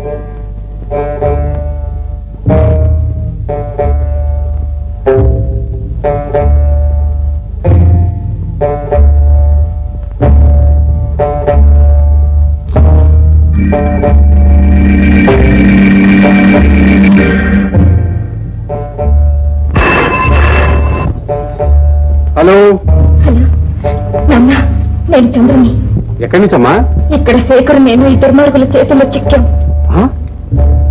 Hello నాన్న, నేను చంద్రుని. ఎక్కడి నుంచమ్మా? ఇక్కడ శేఖర్ నేను ఈ దుర్మార్గుల చేతుల్లో చిక్కాం.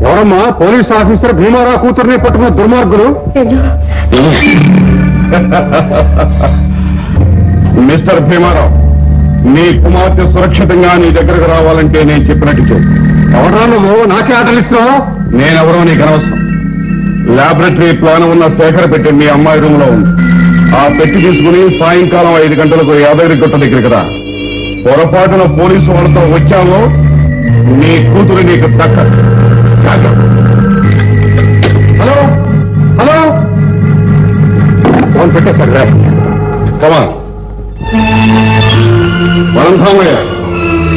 ఎవరమ్మా? పోలీస్ ఆఫీసర్ భీమారావు కూతుర్ని పట్టుకున్న దుర్మార్గులు. మిస్టర్ భీమారావు, నీ కుమార్తె సురక్షితంగా నీ దగ్గరకు రావాలంటే నేను చెప్పినట్టు చూడు. ఎవరా నువ్వు? నాకే ఆటలు ఇస్తున్నావు? నేనెవరో నీకు అనవసరం. ల్యాబొరేటరీ ప్లాన్ ఉన్న శేఖర్ పెట్టి మీ అమ్మాయి రూమ్ లో ఉంది. ఆ పెట్టి తీసుకుని సాయంకాలం 5 గంటలకు యాదగిరి గుట్ట దగ్గరికి రా. పొరపాటున పోలీసు వాళ్ళతో వచ్చామో నీ కూతురు నీకు దక్కదు. హలో హలో, ఫోన్ పెట్టేశారు రా. కమా వనంధామయ్య,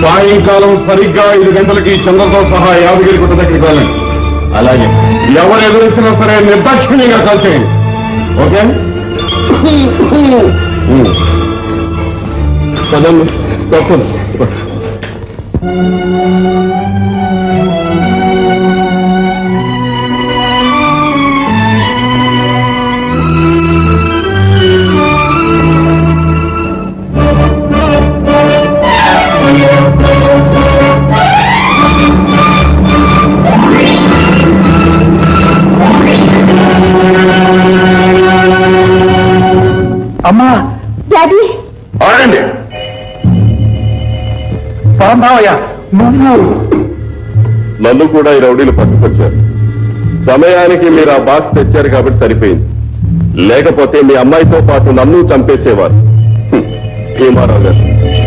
సాయంకాలం సరిగ్గా 5 గంటలకి చంద్రతో సహా యాదగిరి గుట్ట దగ్గరికి వెళ్ళండి. అలాగే ఎవరు ఎదురొచ్చినా సరే నిర్దాక్షిణ్యంగా కాల్ చేయండి. ఓకే? చదవండి. తప్పదు. అమ్మా, డాడీ, ఆడండి. పరంధామయ్య, నన్ను కూడా ఈ రౌడీలు పట్టుకొచ్చారు. సమయానికి మీరు ఆ బాక్స్ తెచ్చారు కాబట్టి సరిపోయింది. లేకపోతే మీ అమ్మాయితో పాటు నన్ను చంపేసేవారు. భీమారావు గారు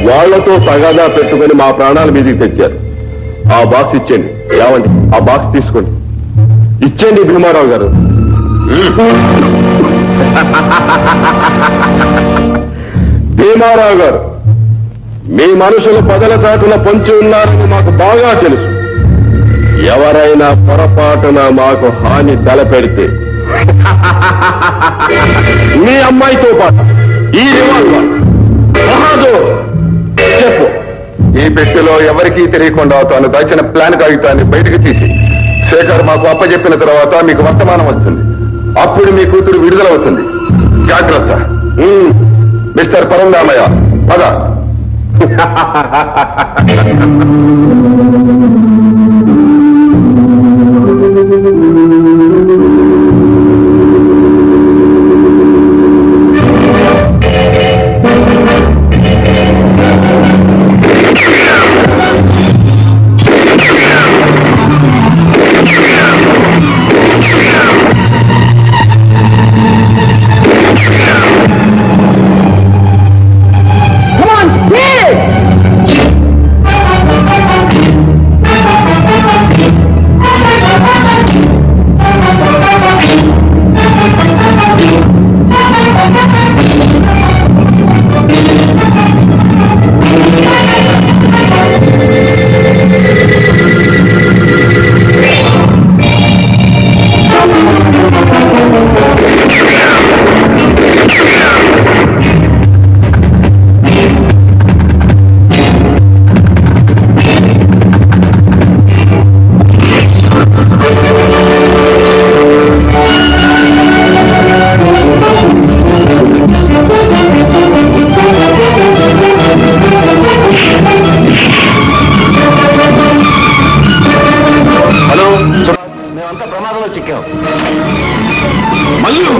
వాళ్లతో తగాదా పెట్టుకుని మా ప్రాణాల మీదకి తెచ్చారు. ఆ బాక్స్ ఇచ్చేయండి. ఏమండి, ఆ బాక్స్ తీసుకోండి. ఇచ్చేయండి భీమారావు గారు. భీమారావు గారు, మీ మనుషులు పదల చాటున పొంచి ఉన్నారని మాకు బాగా తెలుసు. ఎవరైనా పొరపాటున మాకు హాని తలపెడితే మీ అమ్మాయితో పాటు ఈ రివాల్వర్ బహాదూర్ చెప్పు. ఈ పెట్టెలో ఎవరికీ తెలియకుండా తాను దాచిన ప్లాన్ కాగితాన్ని బయటకు తీసి శేఖర్ మాకు అప్పచెప్పిన తర్వాత మీకు వర్తమానం వస్తుంది. అప్పుడు మీ కూతురు విడుదలవుతుంది. జాగ్రత్త. మిస్టర్ పరంధామయ్య, పద. ప్రమాదంలో చిక్కాం. మల్లు